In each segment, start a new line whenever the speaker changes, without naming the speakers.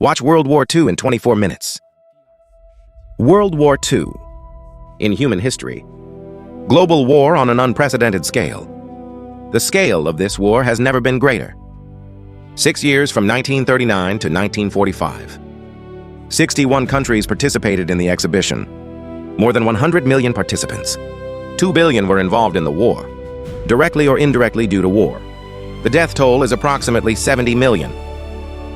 Watch World War II in 24 minutes. World War II. In human history. Global war on an unprecedented scale. The scale of this war has never been greater. 6 years from 1939 to 1945. 61 countries participated in the exhibition. More than 100 million participants. 2 billion were involved in the war, directly or indirectly due to war. The death toll is approximately 70 million.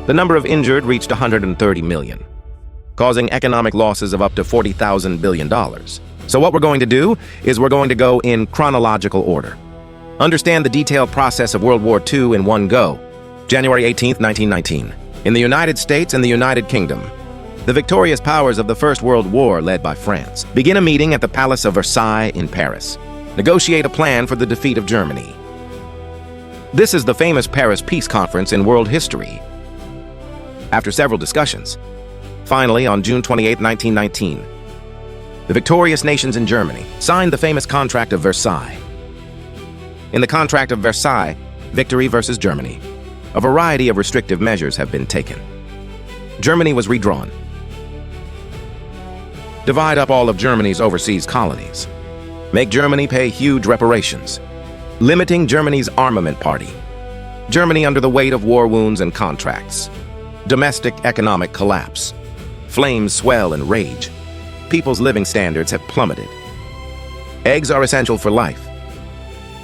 The number of injured reached 130 million, causing economic losses of up to $40,000 billion. So what we're going to do is we're going to go in chronological order. Understand the detailed process of World War II in one go. January 18, 1919. In the United States and the United Kingdom, the victorious powers of the First World War, led by France, begin a meeting at the Palace of Versailles in Paris. Negotiate a plan for the defeat of Germany. This is the famous Paris Peace Conference in world history. After several discussions, finally, on June 28, 1919, the victorious nations in Germany signed the famous Contract of Versailles. In the Contract of Versailles, victory versus Germany, a variety of restrictive measures have been taken. Germany was redrawn. Divide up all of Germany's overseas colonies. Make Germany pay huge reparations. Limiting Germany's armament party. Germany under the weight of war wounds and contracts. Domestic economic collapse. Flames swell and rage. People's living standards have plummeted. Eggs are essential for life.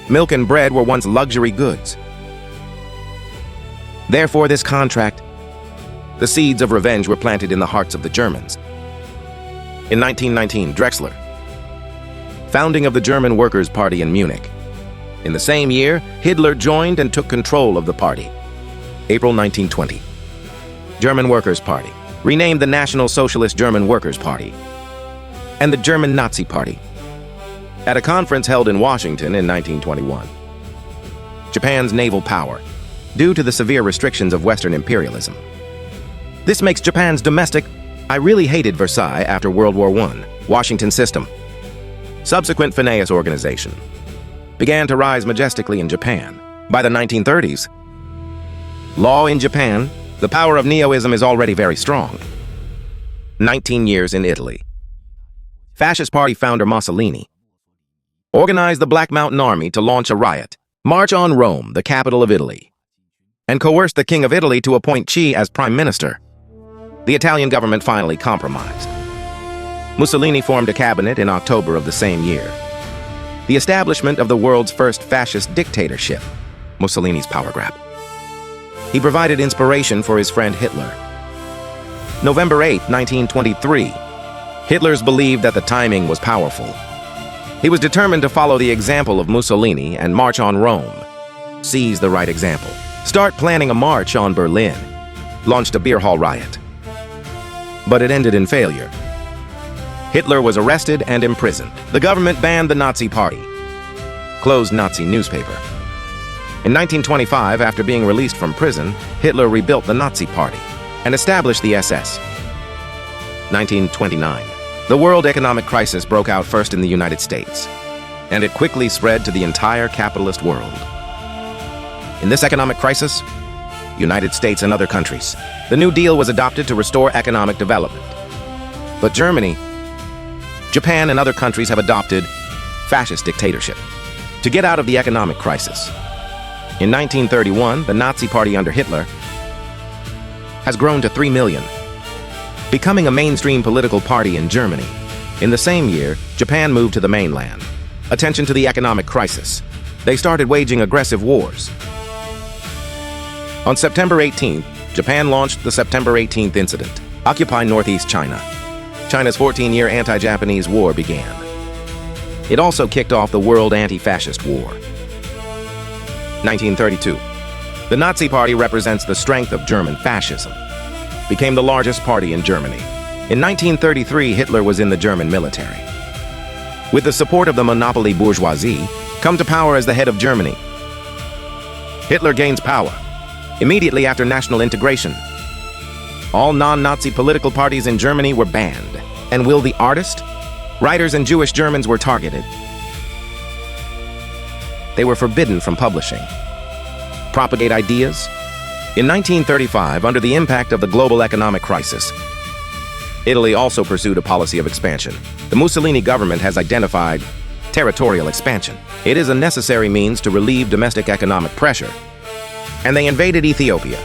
Milk and bread were once luxury goods. Therefore, this contract, the seeds of revenge were planted in the hearts of the Germans. In 1919, Drexler, founding of the German Workers' Party in Munich. In the same year, Hitler joined and took control of the party. April 1920. German Workers' Party, renamed the National Socialist German Workers' Party, and the German Nazi Party. At a conference held in Washington in 1921. Japan's naval power, due to the severe restrictions of Western imperialism. This makes Japan's domestic. I really hated Versailles after World War I. Washington system. Subsequent Phineas organization began to rise majestically in Japan. By the 1930s, law in Japan, the power of Neoism is already very strong. 19 years in Italy. Fascist Party founder Mussolini organized the Black Mountain Army to launch a riot, march on Rome, the capital of Italy, and coerced the King of Italy to appoint Chi as prime minister. The Italian government finally compromised. Mussolini formed a cabinet in October of the same year. The establishment of the world's first fascist dictatorship, Mussolini's power grab. He provided inspiration for his friend Hitler. November 8, 1923, Hitler's believed that the timing was powerful. He was determined to follow the example of Mussolini and march on Rome. Seize the right example. Start planning a march on Berlin. Launched a beer hall riot. But it ended in failure. Hitler was arrested and imprisoned. The government banned the Nazi Party. Closed Nazi newspaper. In 1925, after being released from prison, Hitler rebuilt the Nazi Party and established the SS. 1929. The world economic crisis broke out first in the United States, and it quickly spread to the entire capitalist world. In this economic crisis, United States and other countries, the New Deal was adopted to restore economic development. But Germany, Japan, and other countries have adopted fascist dictatorship to get out of the economic crisis. In 1931, the Nazi Party under Hitler has grown to 3 million, becoming a mainstream political party in Germany. In the same year, Japan moved to the mainland. Attention to the economic crisis. They started waging aggressive wars. On September 18th, Japan launched the September 18th incident, Occupy Northeast China. China's 14-year anti-Japanese war began. It also kicked off the World Anti-Fascist War. 1932. The Nazi Party represents the strength of German fascism. Became the largest party in Germany. In 1933, Hitler was in the German military. With the support of the monopoly bourgeoisie, come to power as the head of Germany. Hitler gains power immediately after national integration. All non-Nazi political parties in Germany were banned, and Will the artist, writers, and Jewish Germans were targeted. They were forbidden from publishing, propagate ideas, In 1935, under the impact of the global economic crisis, Italy also pursued a policy of expansion. The Mussolini government has identified territorial expansion. It is a necessary means to relieve domestic economic pressure, and they invaded Ethiopia.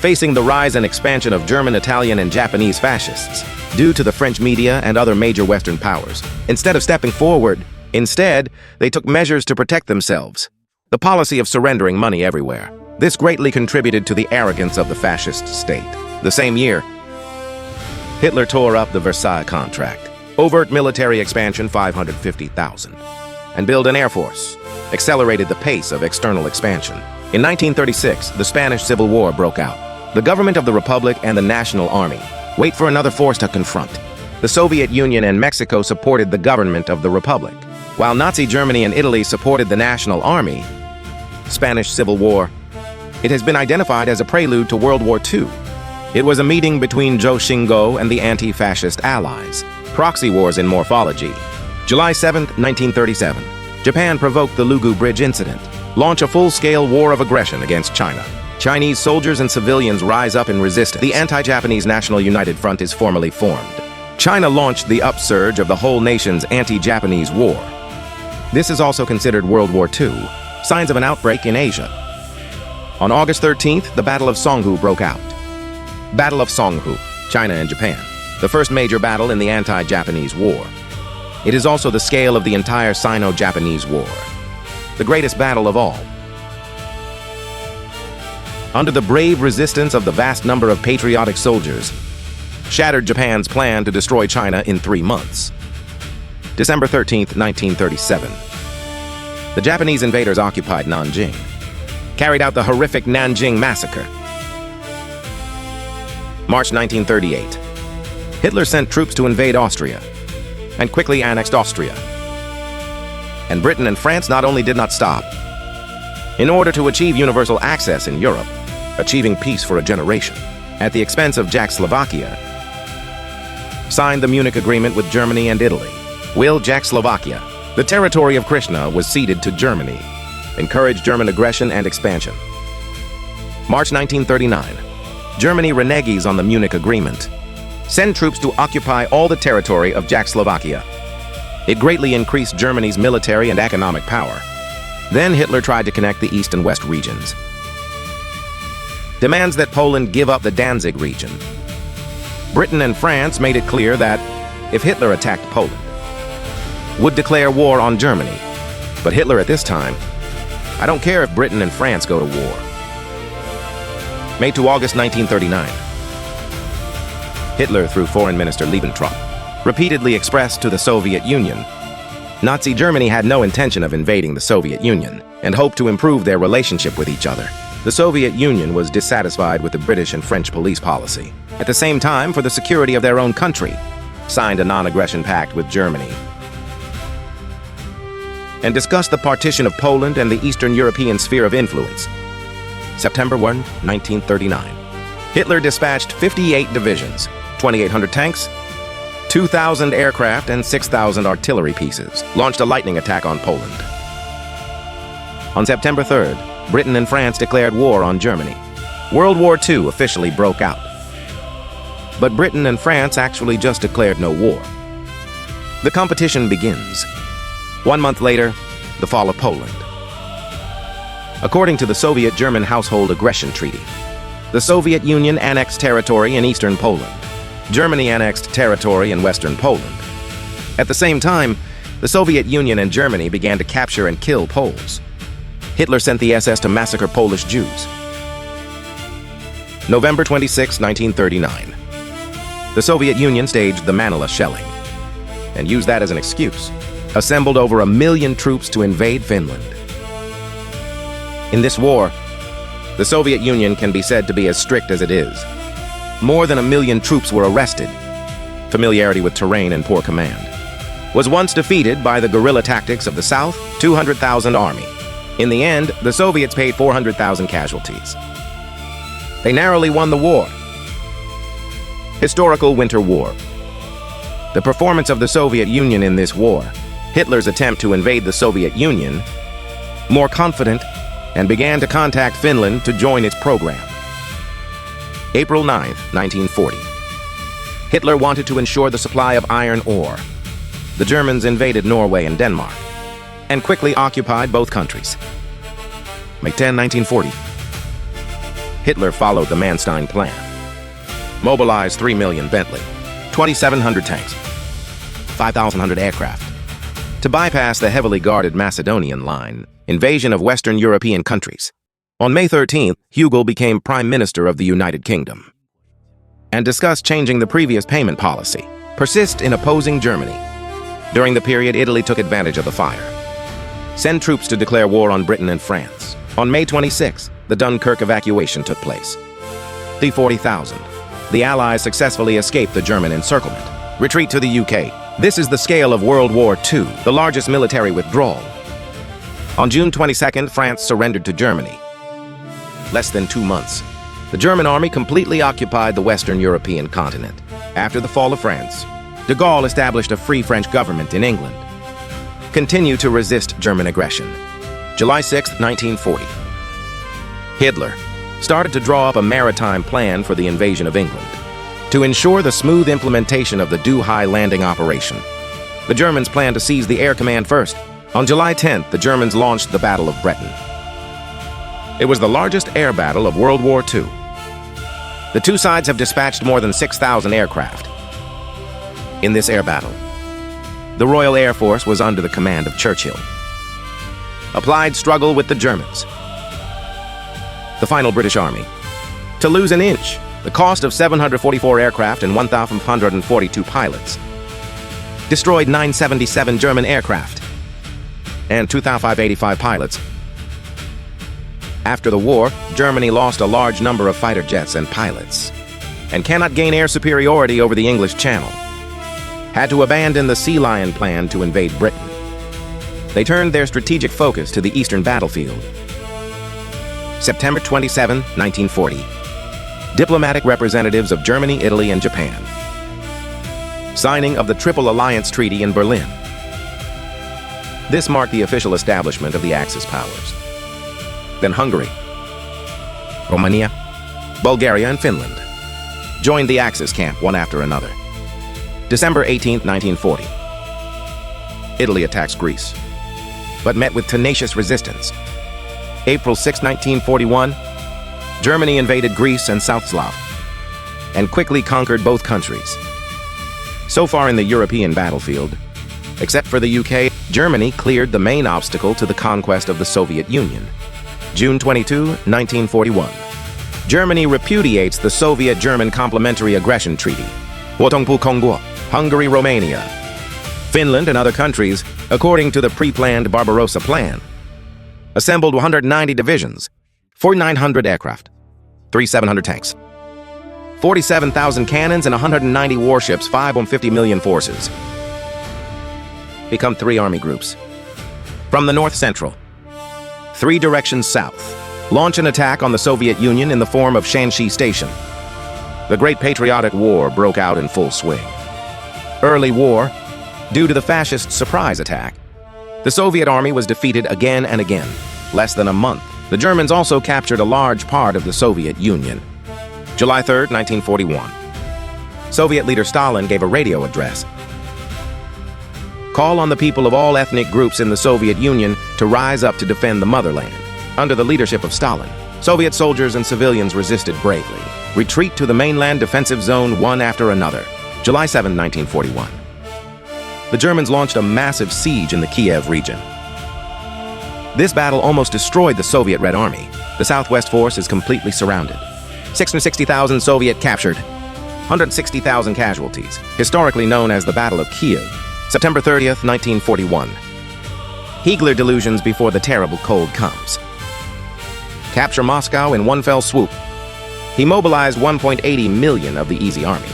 Facing the rise and expansion of German, Italian, and Japanese fascists, due to the French media and other major Western powers, instead of stepping forward, they took measures to protect themselves. The policy of surrendering money everywhere. This greatly contributed to the arrogance of the fascist state. The same year, Hitler tore up the Versailles Contract, overt military expansion 550,000, and build an air force, accelerated the pace of external expansion. In 1936, the Spanish Civil War broke out. The government of the Republic and the National Army wait for another force to confront. The Soviet Union and Mexico supported the government of the Republic, while Nazi Germany and Italy supported the National Army. Spanish Civil War. It has been identified as a prelude to World War II. It was a meeting between Zhou Xingguo and the anti-fascist allies. Proxy wars in morphology. July 7, 1937. Japan provoked the Lugu Bridge incident. Launch a full-scale war of aggression against China. Chinese soldiers and civilians rise up in resistance. The anti-Japanese National United Front is formally formed. China launched the upsurge of the whole nation's anti-Japanese war. This is also considered World War II. Signs of an outbreak in Asia. On August 13th, the Battle of Songhu broke out. Battle of Songhu, China and Japan. The first major battle in the anti-Japanese war. It is also the scale of the entire Sino-Japanese war. The greatest battle of all. Under the brave resistance of the vast number of patriotic soldiers, shattered Japan's plan to destroy China in 3 months. December 13th, 1937. The Japanese invaders occupied Nanjing, carried out the horrific Nanjing Massacre. March 1938. Hitler sent troops to invade Austria and quickly annexed Austria. And Britain and France not only did not stop, in order to achieve universal access in Europe, achieving peace for a generation, at the expense of Czechoslovakia, signed the Munich Agreement with Germany and Italy. Will Czechoslovakia, the territory of Krishna, was ceded to Germany, encouraged German aggression and expansion. March 1939. Germany reneges on the Munich Agreement. Send troops to occupy all the territory of Czechoslovakia. It greatly increased Germany's military and economic power. Then Hitler tried to connect the East and West regions. Demands that Poland give up the Danzig region. Britain and France made it clear that if Hitler attacked Poland, would declare war on Germany. But Hitler at this time, I don't care if Britain and France go to war. May to August 1939. Hitler, through Foreign Minister Liebentrop, repeatedly expressed to the Soviet Union, Nazi Germany had no intention of invading the Soviet Union and hoped to improve their relationship with each other. The Soviet Union was dissatisfied with the British and French police policy. At the same time, for the security of their own country, signed a non-aggression pact with Germany and discussed the partition of Poland and the Eastern European sphere of influence. September 1, 1939. Hitler dispatched 58 divisions, 2,800 tanks, 2,000 aircraft, and 6,000 artillery pieces, launched a lightning attack on Poland. On September 3rd, Britain and France declared war on Germany. World War II officially broke out. But Britain and France actually just declared no war. The competition begins. 1 month later, the fall of Poland. According to the Soviet-German Household Aggression Treaty, the Soviet Union annexed territory in eastern Poland. Germany annexed territory in western Poland. At the same time, the Soviet Union and Germany began to capture and kill Poles. Hitler sent the SS to massacre Polish Jews. November 26, 1939. The Soviet Union staged the Manila shelling and used that as an excuse. Assembled over 1 million troops to invade Finland. In this war, the Soviet Union can be said to be as strict as it is. More than 1 million troops were arrested. Familiarity with terrain and poor command. Was once defeated by the guerrilla tactics of the South, 200,000 army. In the end, the Soviets paid 400,000 casualties. They narrowly won the war. Historical Winter War. The performance of the Soviet Union in this war, Hitler's attempt to invade the Soviet Union, more confident and began to contact Finland to join its program. April 9, 1940. Hitler wanted to ensure the supply of iron ore. The Germans invaded Norway and Denmark, and quickly occupied both countries. May 10, 1940. Hitler followed the Manstein Plan. Mobilized 3 million Bentley, 2,700 tanks, 5,100 aircraft. To bypass the heavily guarded Macedonian line, invasion of Western European countries. On May 13th, Hugel became Prime Minister of the United Kingdom and discussed changing the previous payment policy, persist in opposing Germany. During the period, Italy took advantage of the fire. Send troops to declare war on Britain and France. On May 26, the Dunkirk evacuation took place. The 40,000. The Allies successfully escaped the German encirclement. Retreat to the UK. This is the scale of World War II, the largest military withdrawal. On June 22nd, France surrendered to Germany. Less than 2 months, the German army completely occupied the Western European continent. After the fall of France, de Gaulle established a free French government in England. Continued to resist German aggression. July 6, 1940. Hitler started to draw up a maritime plan for the invasion of England to ensure the smooth implementation of the Douai landing operation. The Germans planned to seize the air command first. On July 10th, the Germans launched the Battle of Breton. It was the largest air battle of World War II. The two sides have dispatched more than 6,000 aircraft. In this air battle, the Royal Air Force was under the command of Churchill. Applied struggle with the Germans. The final British Army. To lose an inch, the cost of 744 aircraft and 1,142 pilots. Destroyed 977 German aircraft and 2,585 pilots. After the war, Germany lost a large number of fighter jets and pilots, and cannot gain air superiority over the English Channel. Had to abandon the Sea Lion plan to invade Britain. They turned their strategic focus to the eastern battlefield. September 27, 1940. Diplomatic representatives of Germany, Italy, and Japan. Signing of the Triple Alliance Treaty in Berlin. This marked the official establishment of the Axis powers. Then Hungary, Romania, Bulgaria, and Finland joined the Axis camp one after another. December 18, 1940. Italy attacks Greece, but met with tenacious resistance. April 6, 1941, Germany invaded Greece and South Slav, and quickly conquered both countries. So far in the European battlefield, except for the UK, Germany cleared the main obstacle to the conquest of the Soviet Union. June 22, 1941. Germany repudiates the Soviet-German Complementary Aggression Treaty. Hungary, Romania, Finland, and other countries, according to the pre-planned Barbarossa plan, assembled 190 divisions, 4,900 aircraft, 3,700 tanks, 47,000 cannons, and 190 warships, 550 million forces. Become 3 army groups. From the north central, 3 directions south, launch an attack on the Soviet Union in the form of Shanxi Station. The Great Patriotic War broke out in full swing. Early war, due to the fascist surprise attack. The Soviet army was defeated again and again. Less than a month, the Germans also captured a large part of the Soviet Union. July 3, 1941. Soviet leader Stalin gave a radio address. Call on the people of all ethnic groups in the Soviet Union to rise up to defend the motherland. Under the leadership of Stalin, Soviet soldiers and civilians resisted bravely. Retreat to the mainland defensive zone one after another. July 7, 1941. The Germans launched a massive siege in the Kiev region. This battle almost destroyed the Soviet Red Army. The Southwest Force is completely surrounded. 660,000 Soviet captured, 160,000 casualties, historically known as the Battle of Kiev. September 30th, 1941. Hegler delusions before the terrible cold comes. Capture Moscow in one fell swoop. He mobilized 1.80 million of the Easy Army.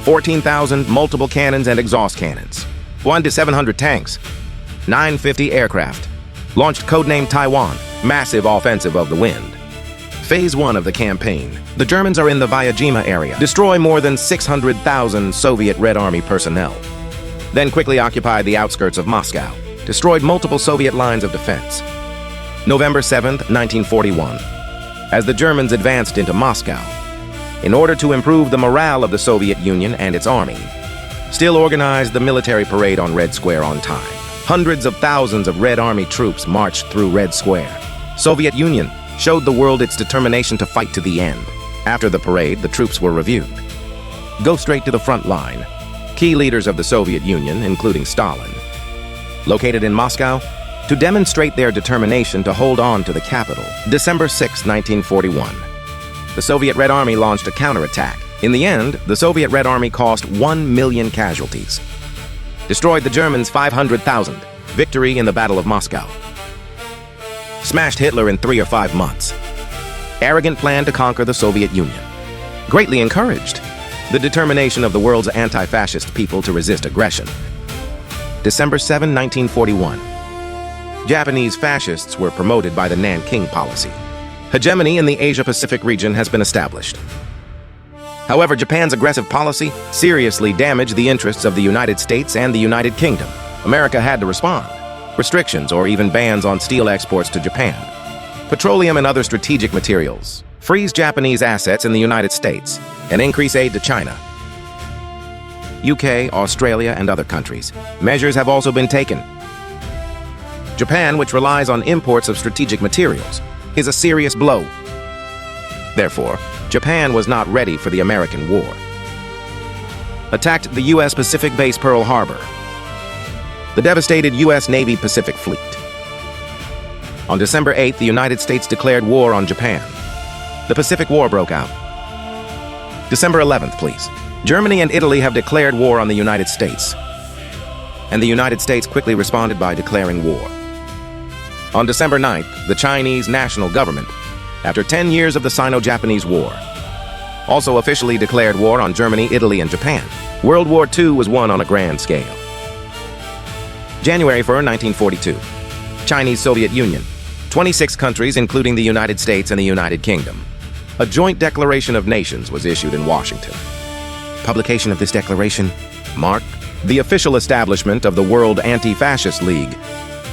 14,000 multiple cannons and exhaust cannons. 1 to 700 tanks. 950 aircraft. Launched codename Taiwan, massive offensive of the wind. Phase 1 of the campaign. The Germans are in the Vyazma area. Destroy more than 600,000 Soviet Red Army personnel. Then quickly occupied the outskirts of Moscow. Destroyed multiple Soviet lines of defense. November 7, 1941. As the Germans advanced into Moscow, in order to improve the morale of the Soviet Union and its army, still organized the military parade on Red Square on time. Hundreds of thousands of Red Army troops marched through Red Square. Soviet Union showed the world its determination to fight to the end. After the parade, the troops were reviewed. Go straight to the front line. Key leaders of the Soviet Union, including Stalin, located in Moscow, to demonstrate their determination to hold on to the capital. December 6, 1941. The Soviet Red Army launched a counterattack. In the end, the Soviet Red Army cost 1 million casualties. Destroyed the Germans 500,000. Victory in the Battle of Moscow. Smashed Hitler in 3 or 5 months. Arrogant plan to conquer the Soviet Union. Greatly encouraged the determination of the world's anti-fascist people to resist aggression. December 7, 1941. Japanese fascists were promoted by the Nanking policy. Hegemony in the Asia-Pacific region has been established. However, Japan's aggressive policy seriously damaged the interests of the United States and the United Kingdom. America had to respond. Restrictions or even bans on steel exports to Japan, petroleum and other strategic materials, freeze Japanese assets in the United States, and increase aid to China, UK, Australia, and other countries. Measures have also been taken. Japan, which relies on imports of strategic materials, is a serious blow. Therefore, Japan was not ready for the American war. Attacked the U.S. Pacific base Pearl Harbor, the devastated U.S. Navy Pacific Fleet. On December 8th, the United States declared war on Japan. The Pacific War broke out. December 11th, please. Germany and Italy have declared war on the United States. And the United States quickly responded by declaring war. On December 9th, the Chinese national government, after 10 years of the Sino-Japanese War, also officially declared war on Germany, Italy, and Japan. World War II was won on a grand scale. January 1, 1942. Chinese-Soviet Union. 26 countries, including the United States and the United Kingdom. A joint declaration of nations was issued in Washington. Publication of this declaration marked the official establishment of the World Anti-Fascist League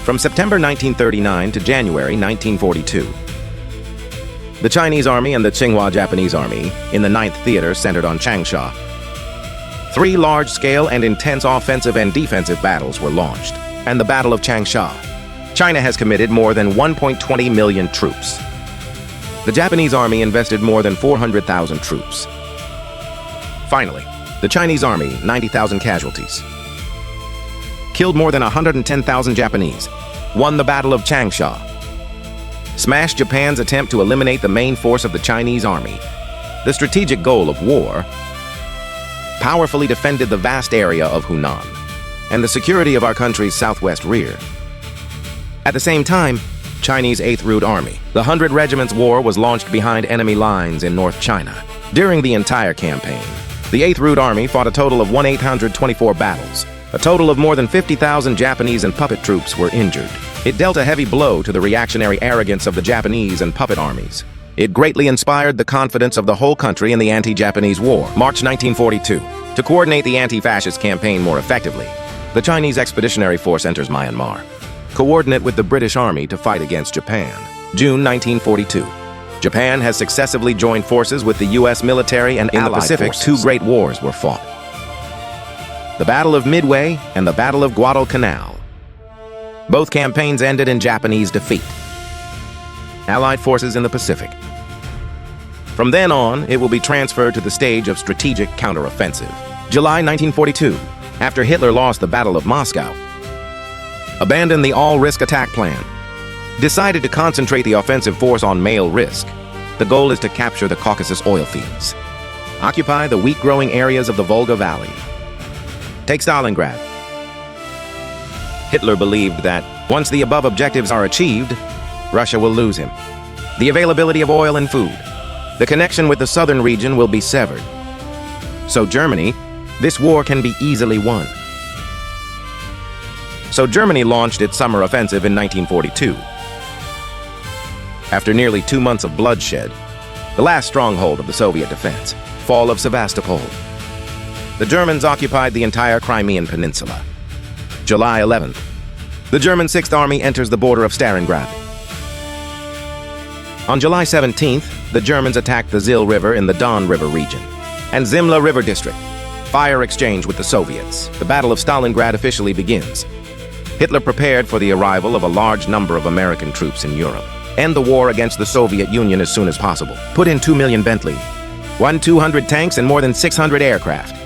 from September 1939 to January 1942. The Chinese Army and the Tsinghua Japanese Army in the 9th Theater centered on Changsha. 3 large-scale and intense offensive and defensive battles were launched, and the Battle of Changsha. China has committed more than 1.20 million troops. The Japanese Army invested more than 400,000 troops. Finally, the Chinese Army, 90,000 casualties. Killed more than 110,000 Japanese. Won the Battle of Changsha. Smashed Japan's attempt to eliminate the main force of the Chinese Army. The strategic goal of war. Powerfully defended the vast area of Hunan and the security of our country's southwest rear. At the same time, Chinese 8th Route Army. The 100 Regiments War was launched behind enemy lines in North China. During the entire campaign, the 8th Route Army fought a total of 1,824 battles. A total of more than 50,000 Japanese and puppet troops were injured. It dealt a heavy blow to the reactionary arrogance of the Japanese and puppet armies. It greatly inspired the confidence of the whole country in the anti-Japanese war. March 1942. To coordinate the anti-fascist campaign more effectively, the Chinese Expeditionary Force enters Myanmar, coordinate with the British Army to fight against Japan. June 1942. Japan has successively joined forces with the U.S. military and in the Pacific. Forces. 2 great wars were fought. The Battle of Midway and the Battle of Guadalcanal. Both campaigns ended in Japanese defeat. Allied forces in the Pacific. From then on, it will be transferred to the stage of strategic counteroffensive. July 1942, after Hitler lost the Battle of Moscow, abandoned the all-risk attack plan, decided to concentrate the offensive force on male risk. The goal is to capture the Caucasus oil fields, occupy the wheat-growing areas of the Volga Valley, take Stalingrad. Hitler believed that once the above objectives are achieved, Russia will lose him. The availability of oil and food, the connection with the southern region will be severed. So Germany, this war can be easily won. So Germany launched its summer offensive in 1942. After nearly 2 months of bloodshed, the last stronghold of the Soviet defense, fall of Sevastopol, the Germans occupied the entire Crimean Peninsula. July 11th, the German 6th Army enters the border of Stalingrad. On July 17th, the Germans attacked the Zil River in the Don River region and Zimla River district. Fire exchange with the Soviets. The Battle of Stalingrad officially begins. Hitler prepared for the arrival of a large number of American troops in Europe. End the war against the Soviet Union as soon as possible. Put in 2 million Bentley, 200 tanks, and more than 600 aircraft.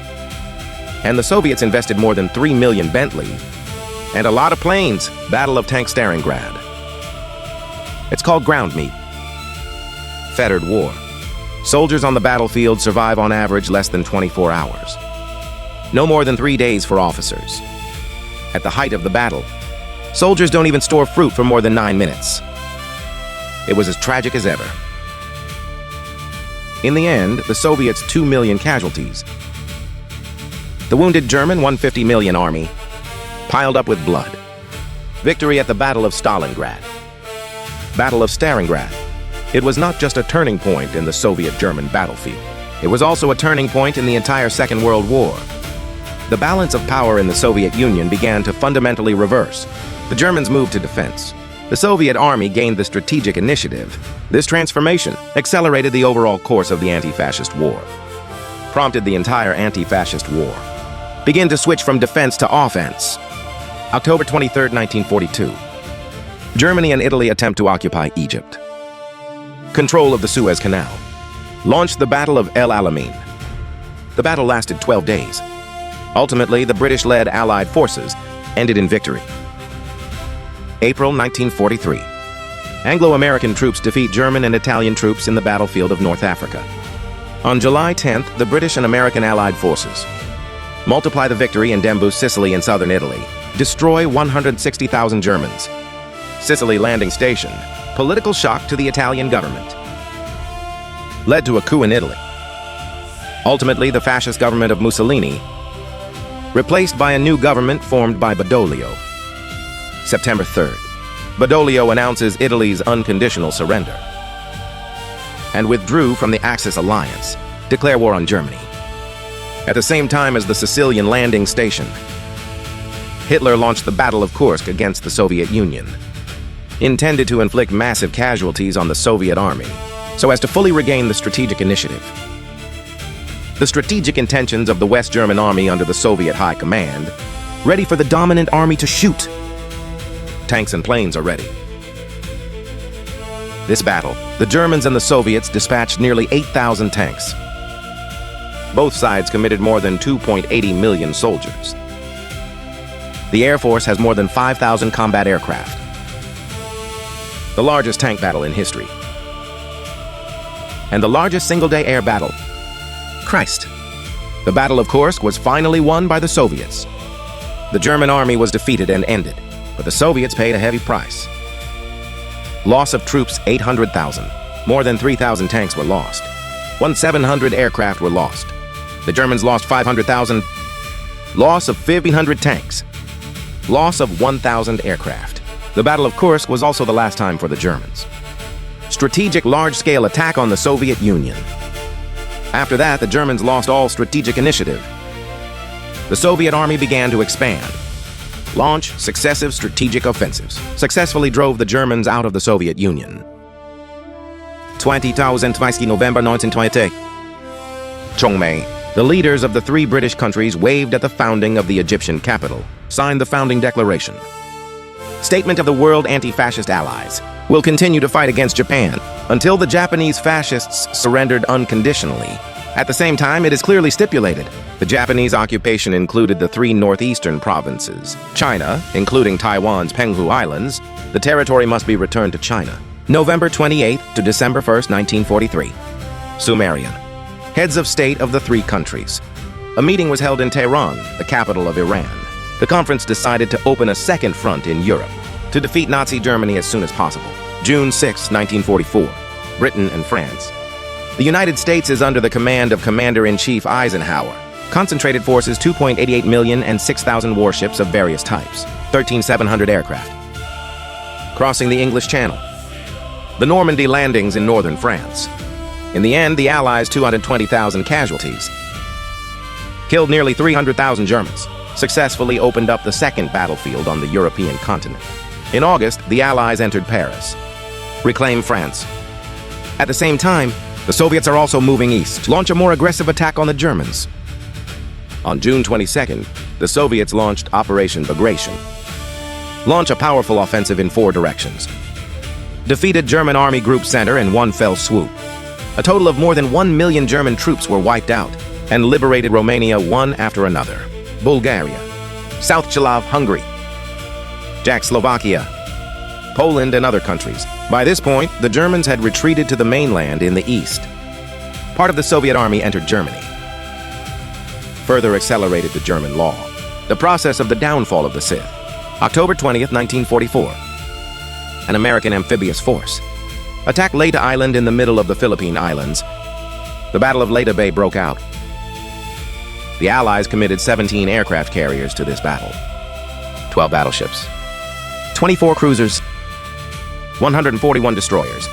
And the Soviets invested more than 3 million Bentley and a lot of planes. Battle of Tank Stalingrad. It's called ground meat. Fettered war. Soldiers on the battlefield survive on average less than 24 hours. No more than 3 days for officers. At the height of the battle, soldiers don't even store fruit for more than 9 minutes. It was as tragic as ever. In the end, the Soviets' 2 million casualties. The wounded German 150 million army piled up with blood. Victory at the Battle of Stalingrad. Battle of Stalingrad. It was not just a turning point in the Soviet-German battlefield. It was also a turning point in the entire Second World War. The balance of power in the Soviet Union began to fundamentally reverse. The Germans moved to defense. The Soviet army gained the strategic initiative. This transformation accelerated the overall course of the anti-fascist war, prompted the entire anti-fascist war begin to switch from defense to offense. October 23, 1942. Germany and Italy attempt to occupy Egypt. Control of the Suez Canal. Launched the Battle of El Alamein. The battle lasted 12 days. Ultimately, the British-led Allied forces ended in victory. April 1943. Anglo-American troops defeat German and Italian troops in the battlefield of North Africa. On July 10th, the British and American Allied forces multiply the victory in Dembu, Sicily in southern Italy. Destroy 160,000 Germans. Sicily landing station. Political shock to the Italian government. Led to a coup in Italy. Ultimately, the fascist government of Mussolini replaced by a new government formed by Badoglio. September 3rd. Badoglio announces Italy's unconditional surrender and withdrew from the Axis alliance, declare war on Germany. At the same time as the Sicilian landing station, Hitler launched the Battle of Kursk against the Soviet Union, intended to inflict massive casualties on the Soviet army so as to fully regain the strategic initiative. The strategic intentions of the West German army under the Soviet High Command, ready for the dominant army to shoot. Tanks and planes are ready. This battle, the Germans and the Soviets dispatched nearly 8,000 tanks. Both sides committed more than 2.80 million soldiers. The Air Force has more than 5,000 combat aircraft. The largest tank battle in history. And the largest single-day air battle. Christ! The Battle of Kursk was finally won by the Soviets. The German army was defeated and ended, but the Soviets paid a heavy price. Loss of troops 800,000. More than 3,000 tanks were lost. 1,700 aircraft were lost. The Germans lost 500,000. Loss of 1,500 tanks. Loss of 1,000 aircraft. The Battle of Kursk was also the last time for the Germans. Strategic large-scale attack on the Soviet Union. After that, the Germans lost all strategic initiative. The Soviet army began to expand. Launch successive strategic offensives. Successfully drove the Germans out of the Soviet Union. 20,000 November 1920. Chongmei. The leaders of the 3 British countries waved at the founding of the Egyptian capital, signed the founding declaration. Statement of the World Anti-Fascist Allies. Will continue to fight against Japan until the Japanese fascists surrendered unconditionally. At the same time, it is clearly stipulated the Japanese occupation included the 3 northeastern provinces. China, including Taiwan's Penghu Islands, the territory must be returned to China. November 28th to December 1st, 1943. Sumerian. Heads of state of the 3 countries. A meeting was held in Tehran, the capital of Iran. The conference decided to open a second front in Europe to defeat Nazi Germany as soon as possible. June 6, 1944. Britain and France. The United States is under the command of Commander-in-Chief Eisenhower. Concentrated forces 2.88 million and 6,000 warships of various types. 13,700 aircraft. Crossing the English Channel. The Normandy landings in northern France. In the end, the Allies' 220,000 casualties killed nearly 300,000 Germans, successfully opened up the second battlefield on the European continent. In August, the Allies entered Paris, reclaimed France, At the same time, the Soviets are also moving east to launch a more aggressive attack on the Germans. On June 22nd, the Soviets launched Operation Bagration. Launch a powerful offensive in 4 directions. Defeated German Army Group Center in one fell swoop. A total of more than 1 million German troops were wiped out and liberated Romania one after another. Bulgaria, South Chalov, Hungary, Czechoslovakia, Poland, and other countries. By this point, the Germans had retreated to the mainland in the east. Part of the Soviet army entered Germany. Further accelerated the German law. The process of the downfall of the Sith. October 20th, 1944. An American amphibious force attacked Leyte Island in the middle of the Philippine Islands. The Battle of Leyte Bay broke out. The Allies committed 17 aircraft carriers to this battle. 12 battleships, 24 cruisers, 141 destroyers,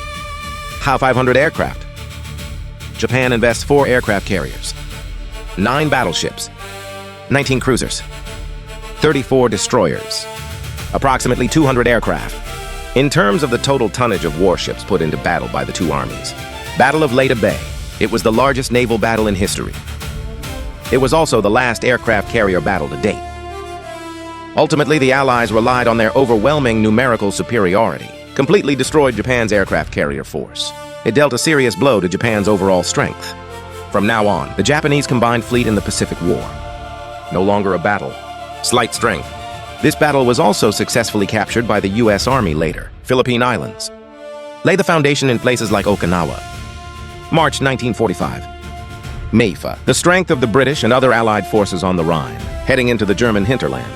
500 aircraft. Japan invests 4 aircraft carriers, 9 battleships, 19 cruisers, 34 destroyers, approximately 200 aircraft. In terms of the total tonnage of warships put into battle by the 2 armies, Battle of Leyte Bay, it was the largest naval battle in history. It was also the last aircraft carrier battle to date. Ultimately, the Allies relied on their overwhelming numerical superiority, completely destroyed Japan's aircraft carrier force. It dealt a serious blow to Japan's overall strength. From now on, the Japanese combined fleet in the Pacific War. No longer a battle, slight strength. This battle was also successfully captured by the U.S. Army later. Philippine Islands. Lay the foundation in places like Okinawa. March 1945. Mayfa, the strength of the British and other Allied forces on the Rhine, heading into the German hinterland.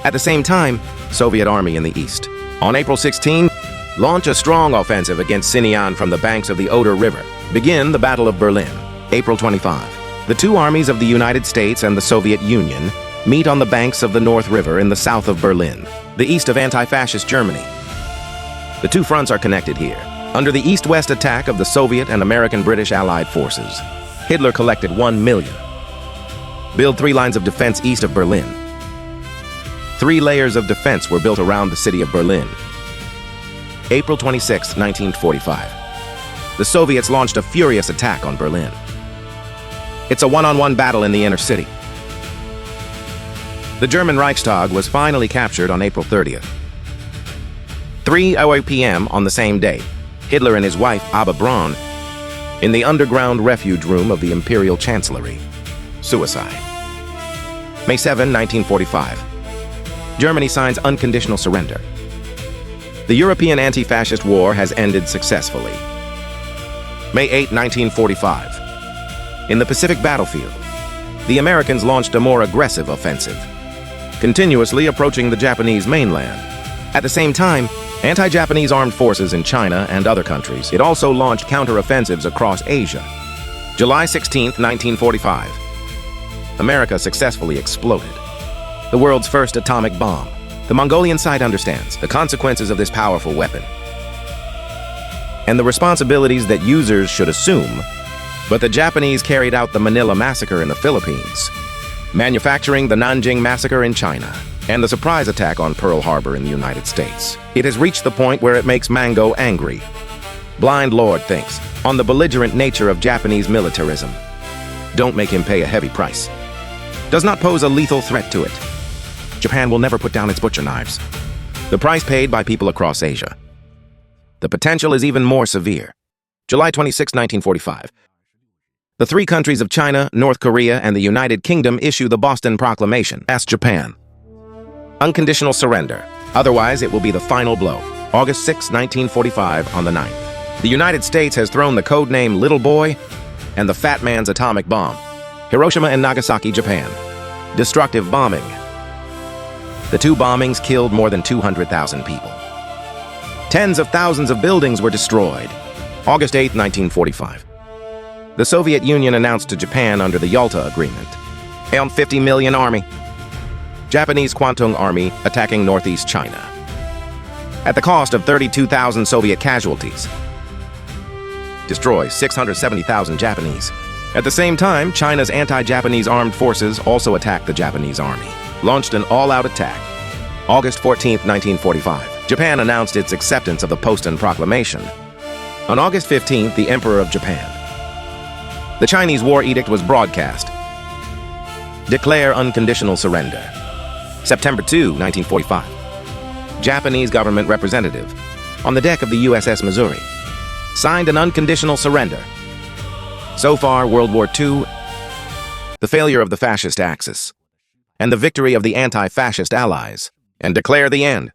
At the same time, Soviet Army in the east. On April 16, launch a strong offensive against Sinian from the banks of the Oder River. Begin the Battle of Berlin. April 25. The 2 armies of the United States and the Soviet Union meet on the banks of the North River in the south of Berlin, the east of anti-fascist Germany. The 2 fronts are connected here. Under the east-west attack of the Soviet and American-British Allied forces, Hitler collected 1 million. Build 3 lines of defense east of Berlin. 3 layers of defense were built around the city of Berlin. April 26, 1945. The Soviets launched a furious attack on Berlin. It's a one-on-one battle in the inner city. The German Reichstag was finally captured on April 30th. 3:00 p.m. on the same day, Hitler and his wife, Abba Braun, in the underground refuge room of the Imperial Chancellery. Suicide. May 7, 1945. Germany signs unconditional surrender. The European anti-fascist war has ended successfully. May 8, 1945. In the Pacific battlefield, the Americans launched a more aggressive offensive, continuously approaching the Japanese mainland. At the same time, anti-Japanese armed forces in China and other countries, it also launched counter-offensives across Asia. July 16, 1945. America successfully exploded the world's first atomic bomb. The Mongolian side understands the consequences of this powerful weapon and the responsibilities that users should assume, but the Japanese carried out the Manila Massacre in the Philippines, manufacturing the Nanjing Massacre in China, and the surprise attack on Pearl Harbor in the United States. It has reached the point where it makes Mango angry. Blind Lord thinks on the belligerent nature of Japanese militarism. Don't make him pay a heavy price. Does not pose a lethal threat to it. Japan will never put down its butcher knives. The price paid by people across Asia. The potential is even more severe. July 26, 1945. The 3 countries of China, North Korea, and the United Kingdom issue the Boston Proclamation. Ask Japan. Unconditional surrender. Otherwise, it will be the final blow. August 6, 1945, on the 9th. The United States has thrown the codename Little Boy and the Fat Man's atomic bomb. Hiroshima and Nagasaki, Japan. Destructive bombing. The 2 bombings killed more than 200,000 people. Tens of thousands of buildings were destroyed. August 8, 1945. The Soviet Union announced to Japan under the Yalta Agreement. 50 million army. Japanese Kwantung Army attacking northeast China. At the cost of 32,000 Soviet casualties. Destroys 670,000 Japanese. At the same time, China's anti-Japanese armed forces also attacked the Japanese army. Launched an all-out attack. August 14, 1945. Japan announced its acceptance of the Boston Proclamation. On August 15th, the Emperor of Japan. The Chinese war edict was broadcast. Declare unconditional surrender. September 2, 1945. Japanese government representative, on the deck of the USS Missouri, signed an unconditional surrender. So far, World War II, the failure of the fascist Axis, and the victory of the anti-fascist Allies, and declare the end.